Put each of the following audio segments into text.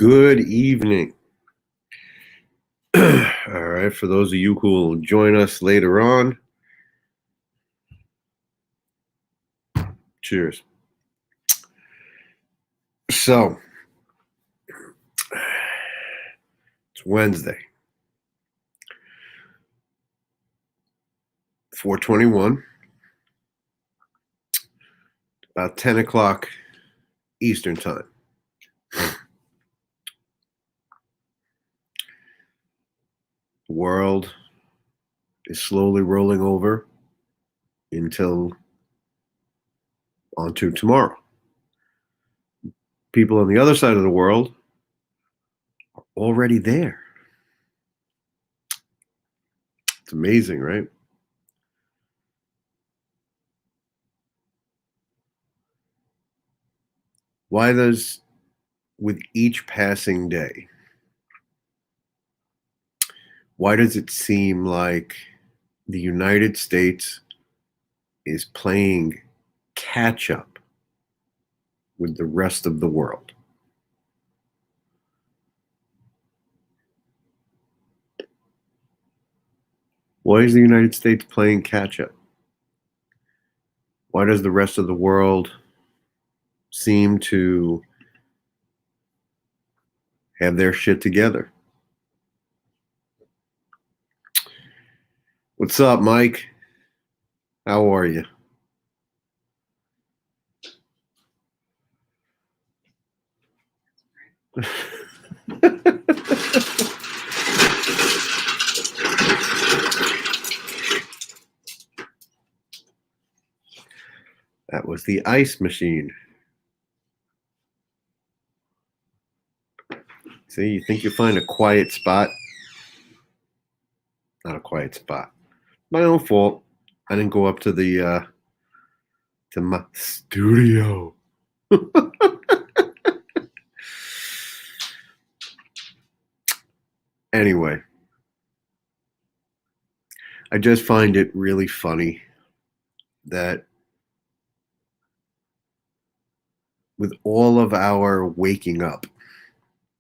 Good evening. All right, for those of you who will join us later on, cheers. So, it's Wednesday, 4:21, about 10 o'clock Eastern Time. The world is slowly rolling over until onto tomorrow. People on the other side of the world are already there. It's amazing, right? Why does, with each passing day, why does it seem like the United States is playing catch up with the rest of the world? Why is the United States playing catch up? Why does the rest of the world seem to have their shit together? What's up, Mike? How are you? That was the ice machine. See, you think you find a quiet spot? Not a quiet spot. My own fault. I didn't go up to the to my studio. Anyway, I just find it really funny that with all of our waking up,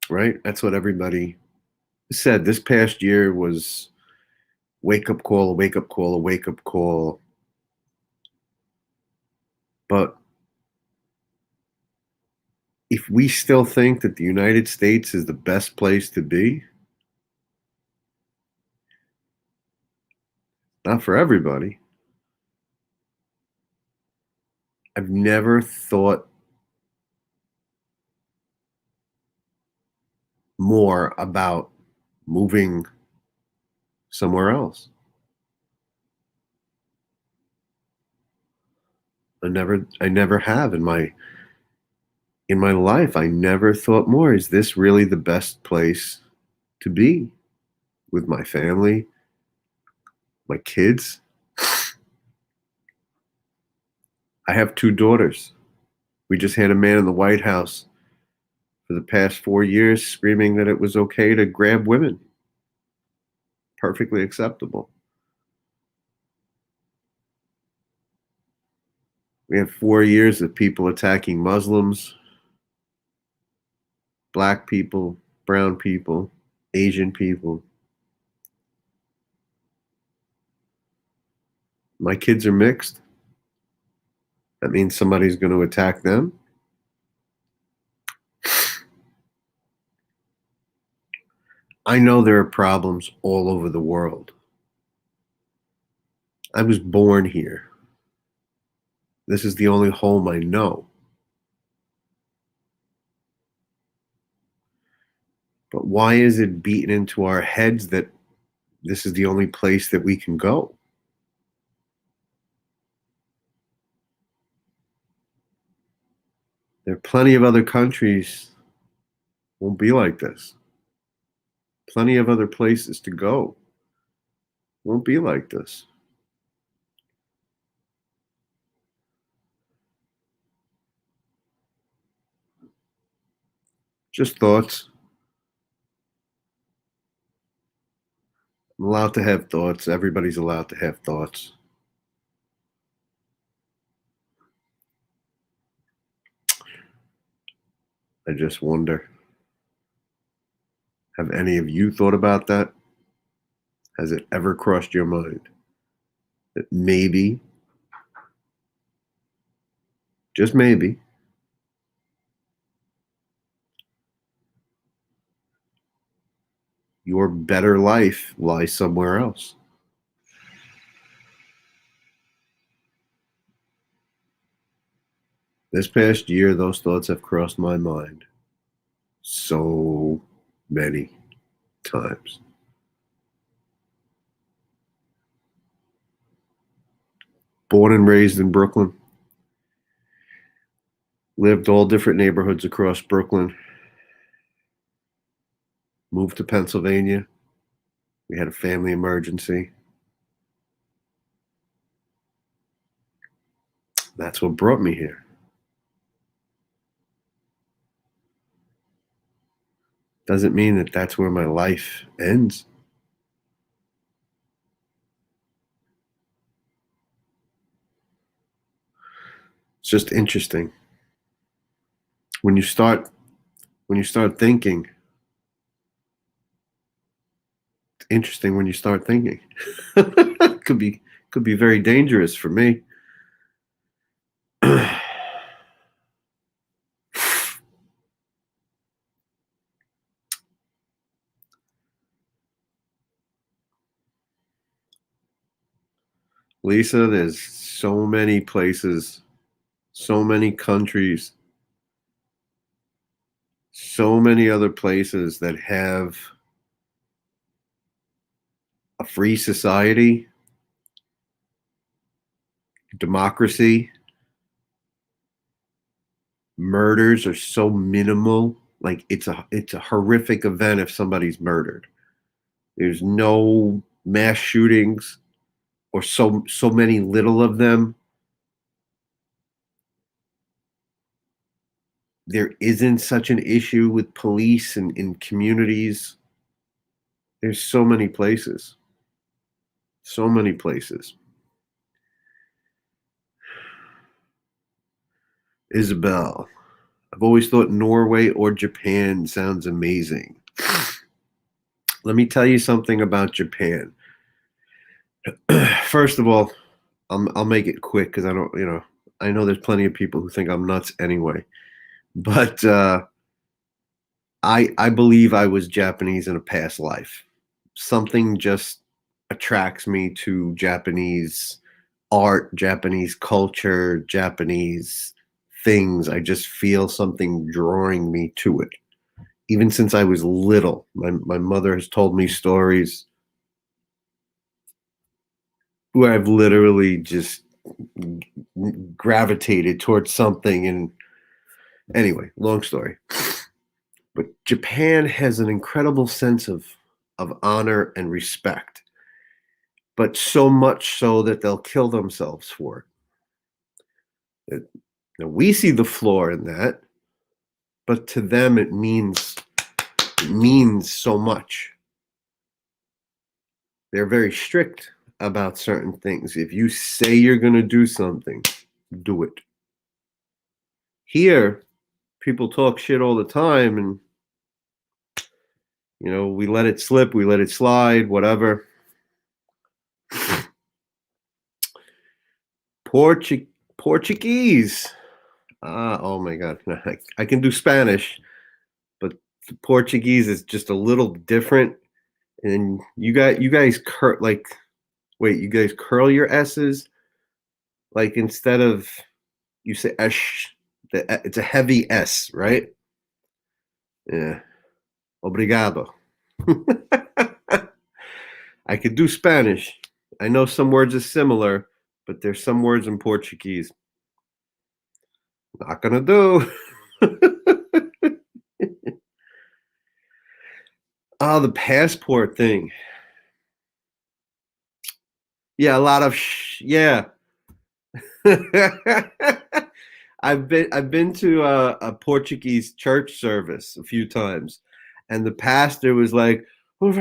right? That's what everybody said. This past year was wake up call, a wake up call, a wake up call. But if we still think that the United States is the best place to be, not for everybody. I've never thought more about moving somewhere else. I never have in my life. I never thought more. Is this really the best place to be with my family, my kids? I have two daughters. We just had a man in the White House for the past 4 years screaming that it was okay to grab women. Perfectly acceptable. We have 4 years of people attacking Muslims, black people, brown people, Asian people. My kids are mixed. That means somebody's going to attack them. I know there are problems all over the world. I was born here. This is the only home I know. But why is it beaten into our heads that this is the only place that we can go? There are plenty of other countries won't be like this. Plenty of other places to go won't be like this. Just thoughts. I'm allowed to have thoughts. Everybody's allowed to have thoughts. I just wonder. Have any of you thought about that? Has it ever crossed your mind that maybe, just maybe, your better life lies somewhere else? This past year, those thoughts have crossed my mind so many times. Born and raised in Brooklyn, lived all different neighborhoods across Brooklyn, moved to Pennsylvania. We had a family emergency. That's what brought me here. Doesn't mean that that's where my life ends. It's just interesting. When you start thinking, it's interesting when you start thinking. could be very dangerous for me. Lisa, there's so many places, so many countries, so many other places that have a free society, democracy. Murders are so minimal. Like it's a horrific event if somebody's murdered. There's no mass shootings or so many little of them. There isn't such an issue with police and in communities. There's so many places. So many places. Isabel, I've always thought Norway or Japan sounds amazing. Let me tell you something about Japan. First of all, I'll make it quick because I don't, I know there's plenty of people who think I'm nuts anyway. But I believe I was Japanese in a past life. Something just attracts me to Japanese art, Japanese culture, Japanese things. I just feel something drawing me to it. Even since I was little, my mother has told me stories where I've literally just gravitated towards something. And anyway, long story. But Japan has an incredible sense of honor and respect, but so much so that they'll kill themselves for it. Now we see the flaw in that, but to them it means so much. They're very strict about certain things. If you say you're going to do something, do it. Here, people talk shit all the time, and we let it slip, we let it slide, whatever. Portuguese. Oh my God. I can do Spanish, but Portuguese is just a little different. And you guys you guys curl your S's, like instead of you say esh, it's a heavy S, right? Yeah. Obrigado. I could do Spanish. I know some words are similar, but there's some words in Portuguese. Not gonna do. Oh, the passport thing. Yeah, a lot of yeah. I've been to a Portuguese church service a few times, and the pastor was like, and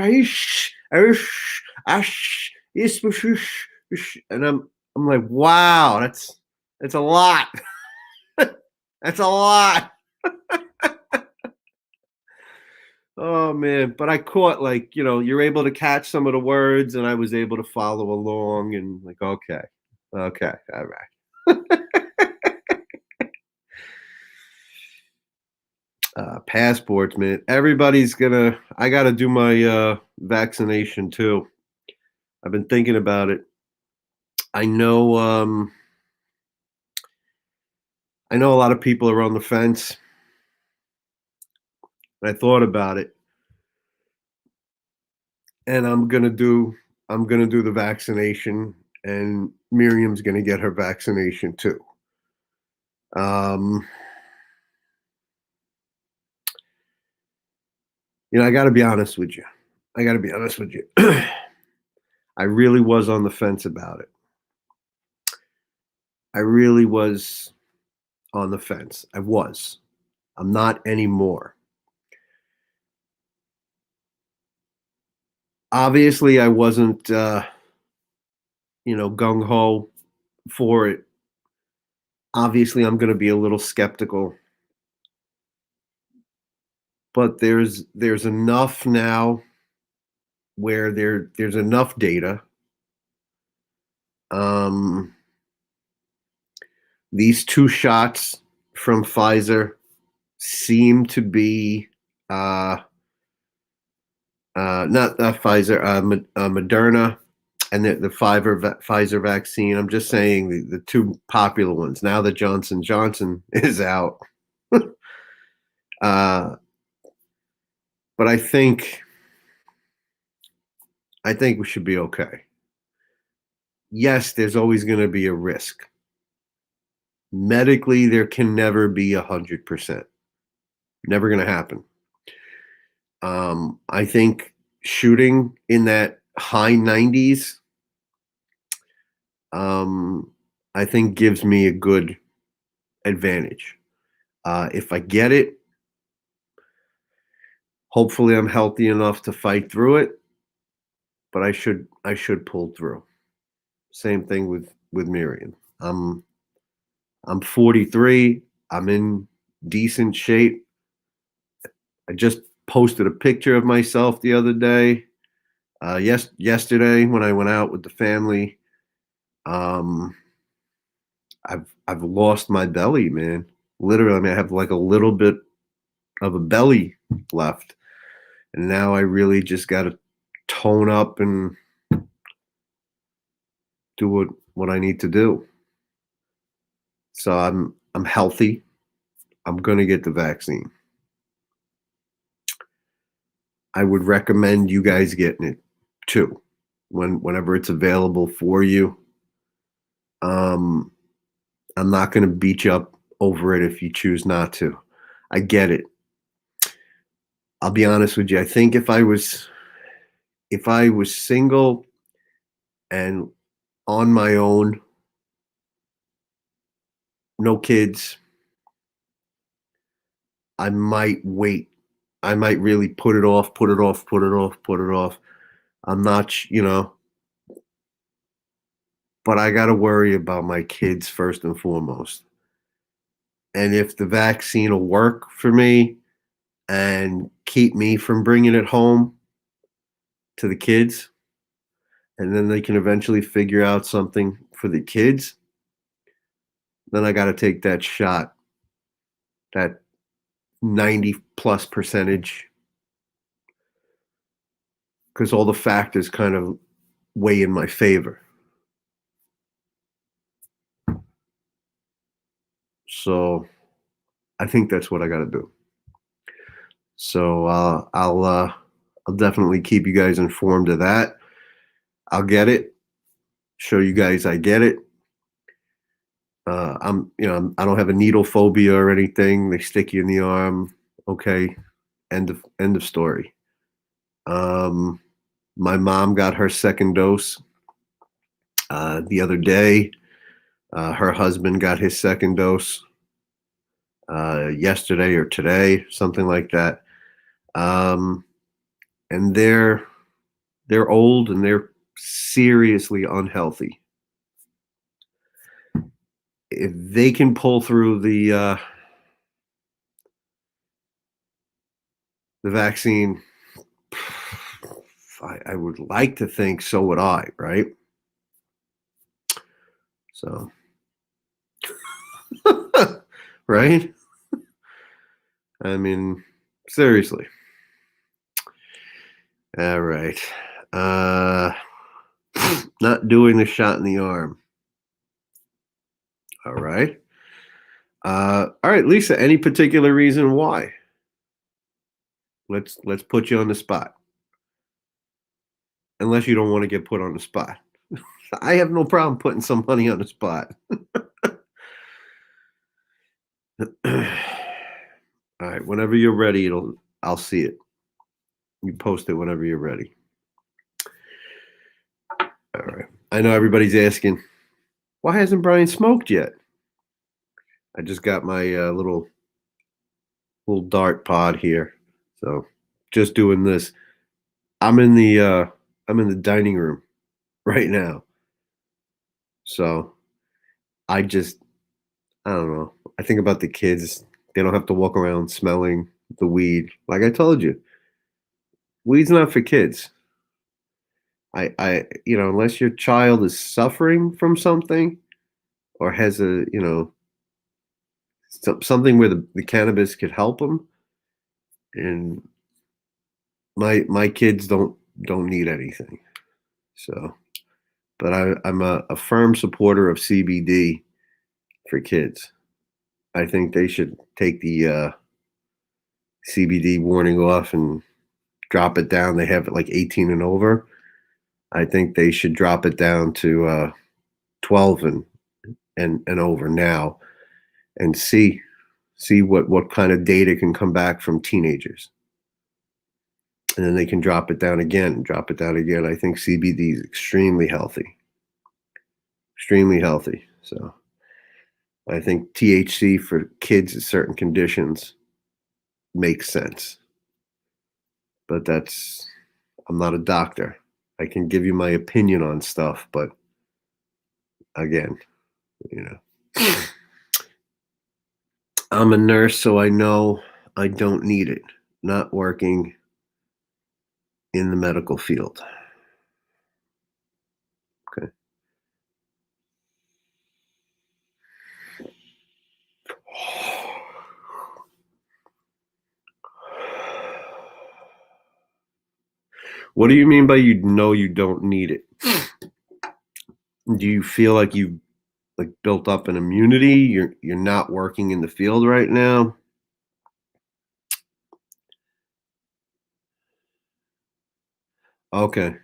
I'm like, wow, that's a lot. That's a lot. Oh man, but I caught like, you're able to catch some of the words and I was able to follow along and like, okay. Okay. All right. Passports, man. I got to do my vaccination too. I've been thinking about it. I know I know a lot of people are on the fence. I thought about it and I'm going to do the vaccination and Miriam's going to get her vaccination too. Um I got to be honest with you. I got to be honest with you. I really was on the fence about it. I really was on the fence. I was. I'm not anymore. Obviously, I wasn't, gung ho for it. Obviously, I'm going to be a little skeptical, but there's enough now where there's enough data. Um, these two shots from Pfizer seem to be uh, not Pfizer, Moderna, and the Pfizer vaccine. I'm just saying the two popular ones. Now that Johnson is out, uh, but I think we should be okay. Yes, there's always going to be a risk. Medically, there can never be 100%. Never going to happen. I think shooting in that high 90s, um, I think gives me a good advantage. If I get it, hopefully I'm healthy enough to fight through it, but I should pull through. Same thing with Miriam. I'm 43. I'm in decent shape. I just posted a picture of myself the other day. Yesterday when I went out with the family, um, I've lost my belly, man. Literally, I mean, I have like a little bit of a belly left, and now I really just got to tone up and do what I need to do. So I'm healthy. I'm gonna get the vaccine. I would recommend you guys getting it too, whenever it's available for you. Um, I'm not gonna beat you up over it if you choose not to. I get it. I'll be honest with you. I think if I was single and on my own, no kids, I might wait. I might really put it off, put it off, put it off, put it off. I'm not, but I got to worry about my kids first and foremost. And if the vaccine will work for me and keep me from bringing it home to the kids, and then they can eventually figure out something for the kids, then I got to take that shot, that 90 plus percentage, because all the factors kind of weigh in my favor. So I think that's what I got to do. So I'll definitely keep you guys informed of that. I'll get it. Show you guys I get it. I don't have a needle phobia or anything. They stick you in the arm. Okay, end of story. Um, my mom got her second dose the other day. Her husband got his second dose yesterday or today, something like that. Um, and they're old and they're seriously unhealthy. If they can pull through The vaccine, I would like to think so would I, right? So, right? I mean, seriously. All right. Uh, not doing the shot in the arm. All right. All right, Lisa. Any particular reason why? Let's put you on the spot. Unless you don't want to get put on the spot. I have no problem putting somebody on the spot. All right. Whenever you're ready, I'll see it. You post it whenever you're ready. All right. I know everybody's asking, why hasn't Brian smoked yet? I just got my little dart pod here, so just doing this. I'm in the I'm in the dining room right now, so I I don't know. I think about the kids. They don't have to walk around smelling the weed. Like I told you, weed's not for kids. Unless your child is suffering from something or has something where the cannabis could help them. And my kids don't need anything. So, but I'm a firm supporter of CBD for kids. I think they should take the CBD warning off and drop it down. They have it like 18 and over. I think they should drop it down to 12 and over now, and see what kind of data can come back from teenagers. And then they can drop it down again, drop it down again. I think CBD is extremely healthy. Extremely healthy. So I think THC for kids in certain conditions makes sense. But I'm not a doctor. I can give you my opinion on stuff, but again, you know, I'm a nurse, so I know I don't need it. Not working in the medical field. Okay. What do you mean by you know you don't need it? Do you feel like you've like built up an immunity? You're not working in the field right now? Okay.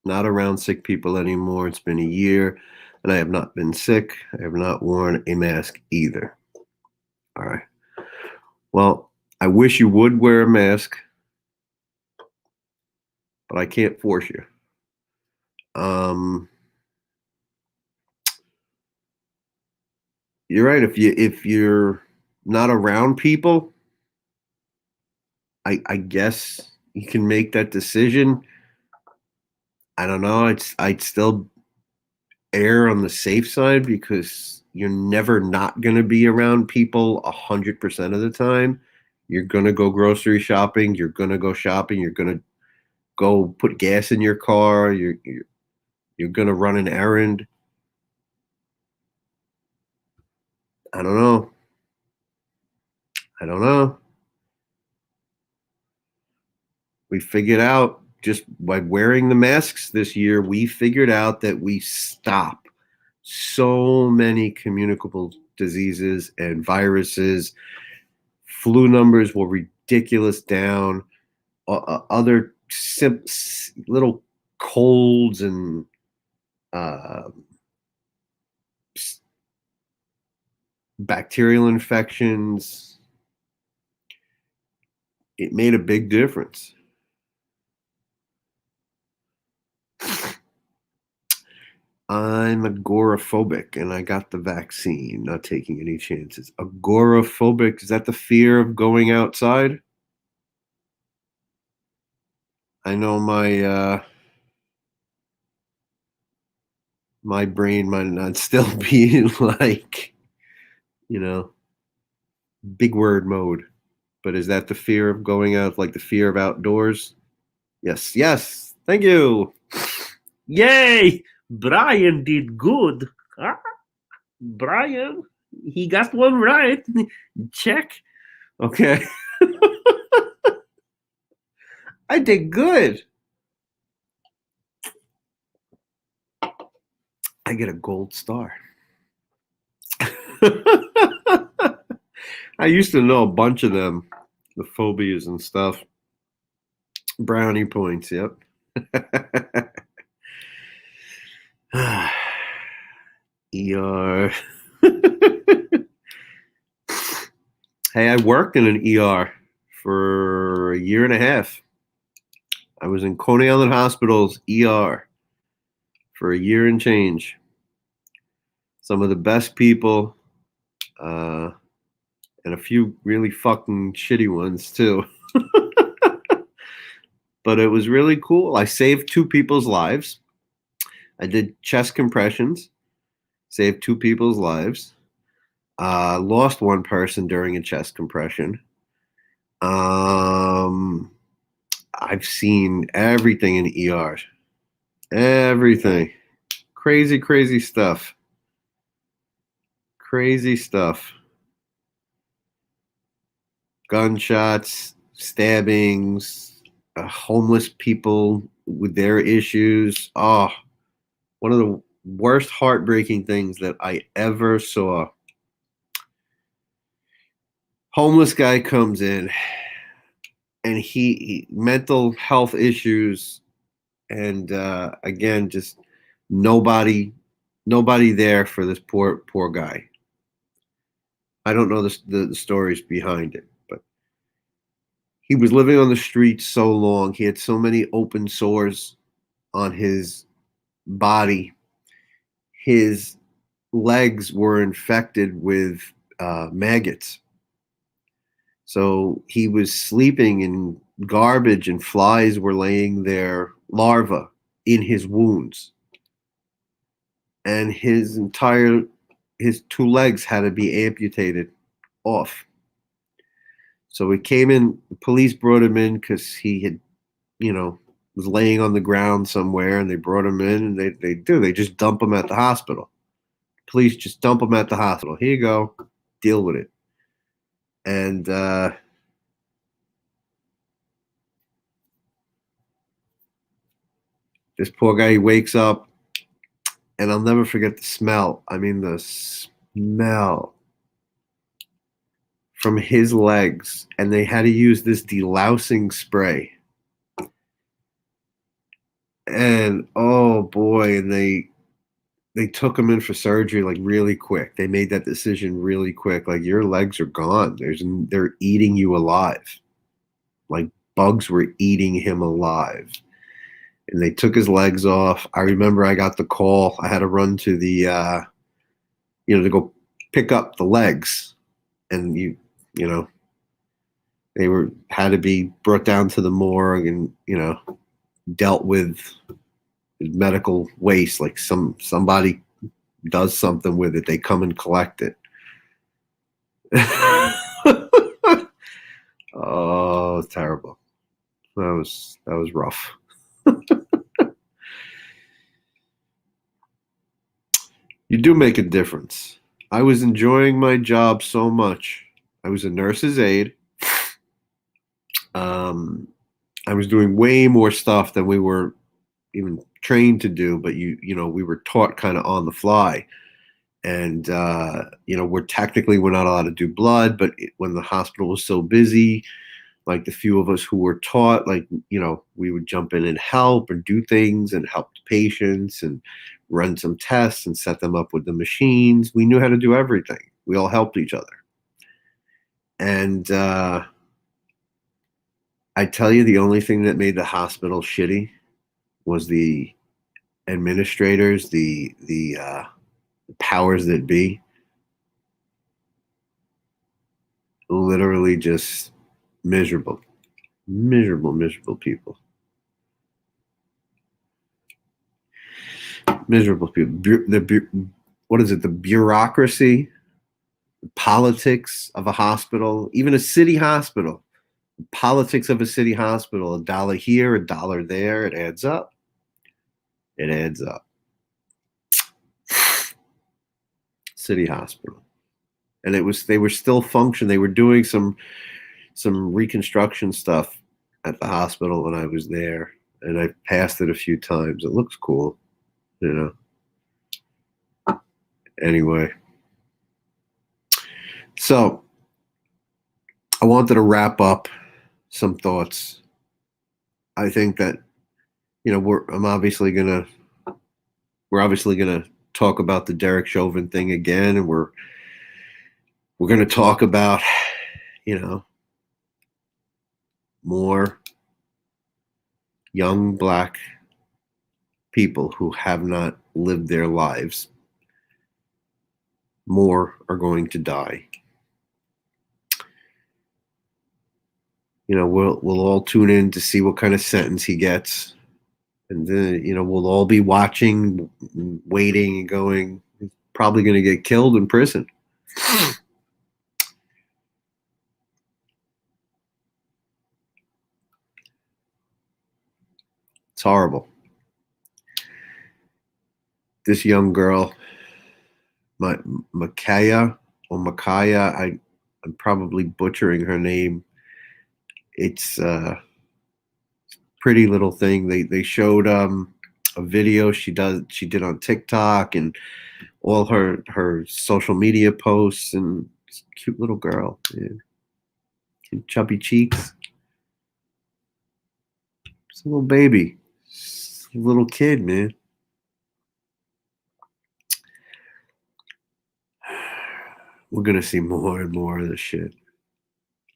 Not around sick people anymore. It's been a year and I have not been sick. I have not worn a mask either. All right. Well, I wish you would wear a mask, but I can't force you. Um, you're right. If you're not around people, I guess you can make that decision. I don't know. I'd still err on the safe side because you're never not going to be around people 100% of the time. You're going to go grocery shopping. You're going to go shopping. You're going to go put gas in your car. You're going to run an errand. I don't know. I don't know. We figured out just by wearing the masks this year, we figured out that we stop so many communicable diseases and viruses. Flu numbers were ridiculous down. Other little colds and uh, bacterial infections. It made a big difference. I'm agoraphobic and I got the vaccine, not taking any chances. Agoraphobic, is that the fear of going outside? I know my brain might not still be like, you know, big word mode. But is that the fear of going out, like the fear of outdoors? Yes, yes. Thank you. Yay! Brian did good. Ah, Brian, he got one right. Check. Okay. I did good. I get a gold star. I used to know a bunch of them, the phobias and stuff. Brownie points, yep. ER. Hey, I worked in an ER for a year and a half. I was in Coney Island Hospital's ER for a year and change. Some of the best people, uh, and a few really fucking shitty ones too. But it was really cool. I saved two people's lives. I did chest compressions, saved two people's lives. Lost one person during a chest compression. Um, I've seen everything in ERs. Everything. Crazy, crazy stuff. Crazy stuff. Gunshots, stabbings, homeless people with their issues. Oh, one of the worst heartbreaking things that I ever saw. Homeless guy comes in and he mental health issues, and again, just nobody nobody there for this poor guy. I don't know the stories behind it, but he was living on the streets so long. He had so many open sores on his body. His legs were infected with maggots. So he was sleeping in garbage, and flies were laying their larvae in his wounds. And his two legs had to be amputated off. So he came in, the police brought him in because he had, was laying on the ground somewhere, and they brought him in, and they just dump him at the hospital. Police just dump him at the hospital. Here you go, deal with it. And this poor guy, he wakes up, and I'll never forget the smell. I mean, the smell from his legs, and they had to use this delousing spray. And oh boy, and they took him in for surgery like really quick. They made that decision really quick. Like, your legs are gone. They're eating you alive. Like, bugs were eating him alive. And they took his legs off. I remember I got the call. I had to run to the to go pick up the legs. And you know, they had to be brought down to the morgue and, dealt with medical waste. Like, somebody does something with it, they come and collect it. Oh, it's terrible. That was rough. You do make a difference. I was enjoying my job so much. I was a nurse's aide. Um, I was doing way more stuff than we were even trained to do, but we were taught kind of on the fly. And we're not allowed to do blood, but when the hospital was so busy, like the few of us who were taught, like, we would jump in and help and do things and help the patients and run some tests and set them up with the machines. We knew how to do everything. We all helped each other. And I tell you, the only thing that made the hospital shitty was the administrators, the powers that be, literally just miserable, miserable, miserable people. Miserable people. What is it? The bureaucracy politics of a hospital, even a city hospital, politics of a city hospital, a dollar here, a dollar there, it adds up. It adds up. City hospital. And they were still functioning. They were doing some reconstruction stuff at the hospital when I was there, and I passed it a few times. It looks cool, you know. Anyway, so I wanted to wrap up some thoughts. I think that we're obviously gonna talk about the Derek Chauvin thing again, and we're gonna talk about more young black people who have not lived their lives. More are going to die. We'll all tune in to see what kind of sentence he gets, and then we'll all be watching, waiting, and going, he's probably going to get killed in prison. It's horrible. This young girl, Makaya, I'm probably butchering her name. It's a pretty little thing. They showed a video she did on TikTok and all her social media posts, and cute little girl, yeah. Chubby cheeks. It's a little baby. It's a little kid, man. We're gonna see more and more of this shit.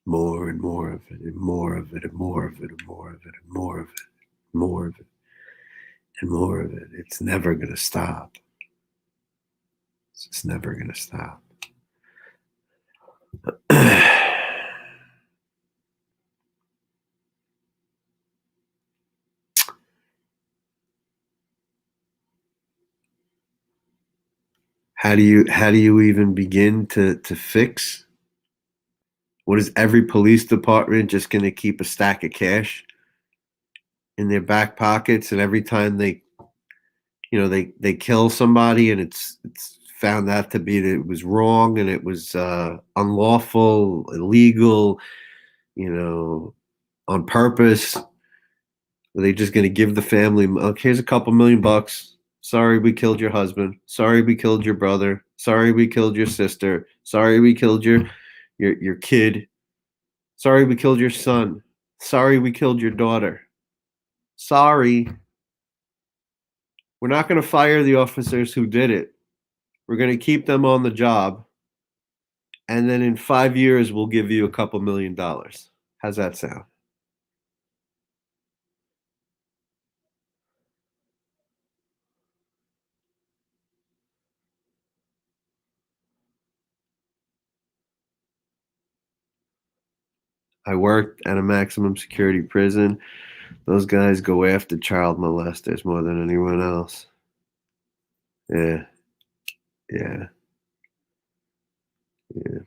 More and more of it, and more of it, and more of it, and more of it, and more of it, more of it, and more of it. It's never gonna stop. It's never gonna stop. How do you even begin to fix? What is every police department just going to keep a stack of cash in their back pockets, and every time they kill somebody and it's found out to be that it was wrong and it was unlawful, illegal, on purpose, are they just going to give the family, okay, here's a couple $1,000,000? Sorry, we killed your husband. Sorry, we killed your brother. Sorry, we killed your sister. Sorry, we killed your kid. Sorry, we killed your son. Sorry, we killed your daughter. Sorry. We're not going to fire the officers who did it. We're going to keep them on the job. And then in 5 years, we'll give you a couple $1,000,000. How's that sound? I worked at a maximum security prison. Those guys go after child molesters more than anyone else. Yeah. Yeah. Yeah.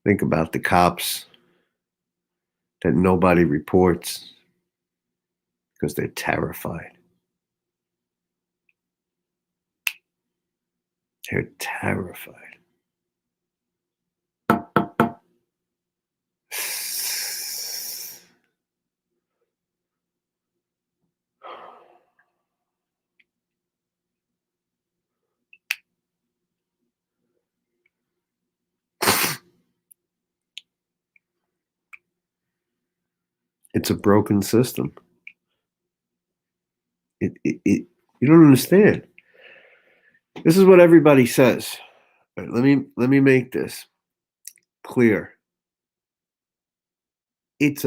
Think about the cops that nobody reports because they're terrified. They're terrified. It's a broken system. You don't understand. This is what everybody says. All right, let me make this clear. It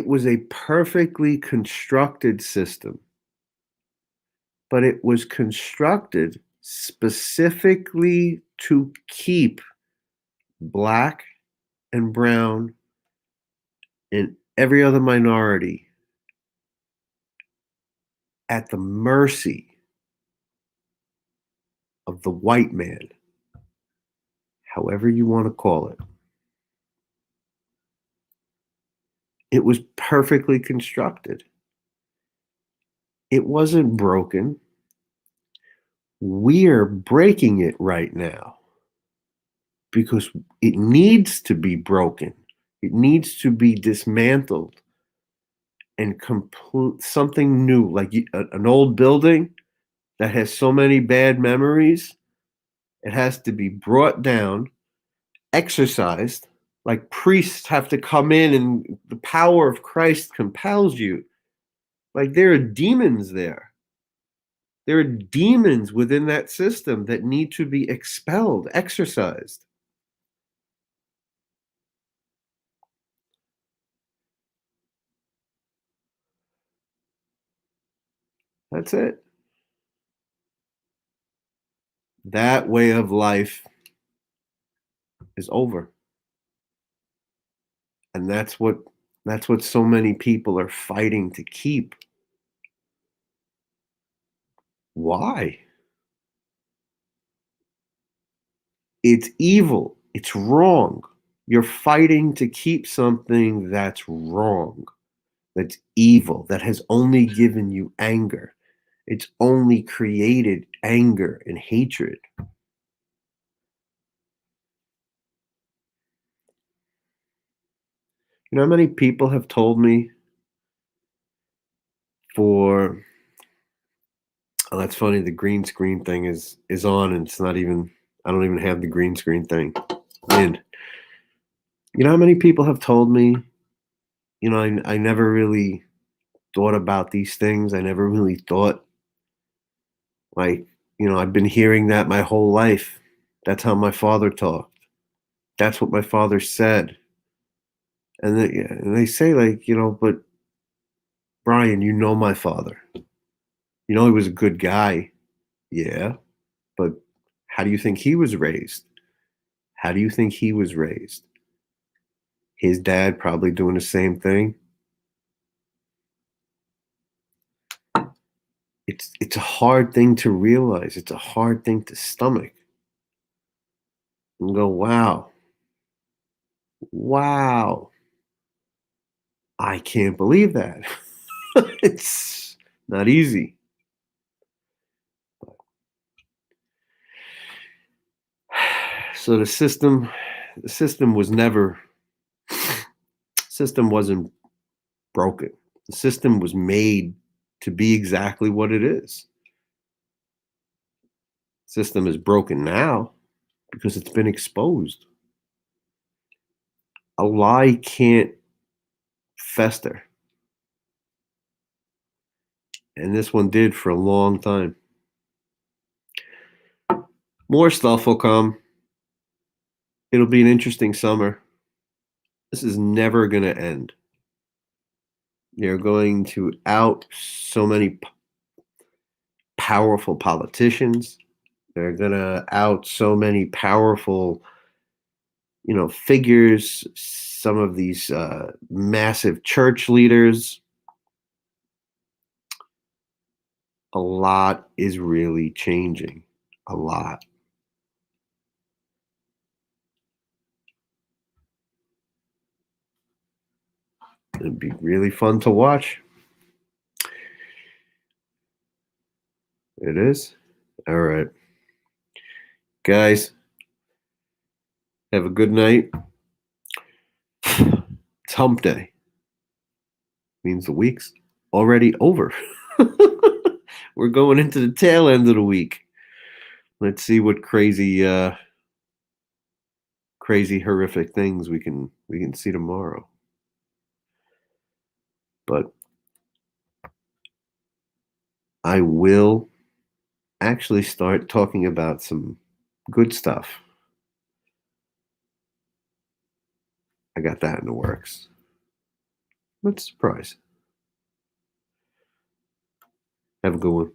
was a perfectly constructed system, but it was constructed specifically to keep black and brown and every other minority at the mercy of the white man, however you want to call it. It was perfectly constructed. It wasn't broken. We're breaking it right now because it needs to be broken. It needs to be dismantled and complete something new, like an old building that has so many bad memories. It has to be brought down, exorcised, like priests have to come in and the power of Christ compels you. Like there are demons there. There are demons within that system that need to be expelled, exorcised. That's it. That way of life is over. And that's what so many people are fighting to keep. Why? It's evil. It's wrong. You're fighting to keep something that's wrong, that's evil, that has only given you anger. It's only created anger and hatred. You know how many people have told me for oh, that's funny, the green screen thing is on and it's not even I don't even have the green screen thing. And you know how many people have told me, I never really thought about these things. I never really thought like, I've been hearing that my whole life. That's how my father talked. That's what my father said. And they say like, but Brian, my father. He was a good guy. Yeah, but how do you think he was raised? How do you think he was raised? His dad probably doing the same thing. It's a hard thing to realize. It's a hard thing to stomach and go, wow, wow, I can't believe that. It's not easy. So the system was never, system wasn't broken. The system was made to be exactly what it is. System is broken now because it's been exposed. A lie can't fester. And this one did for a long time. More stuff will come. It'll be an interesting summer. This is never going to end. They're going to out so many powerful politicians. They're going to out so many powerful, figures, some of these massive church leaders. A lot is really changing. A lot. It'd be really fun to watch. It is. All right. Guys, have a good night. It's hump day. Means the week's already over. We're going into the tail end of the week. Let's see what crazy horrific things we can see tomorrow. But I will actually start talking about some good stuff. I got that in the works. What a surprise. Have a good one.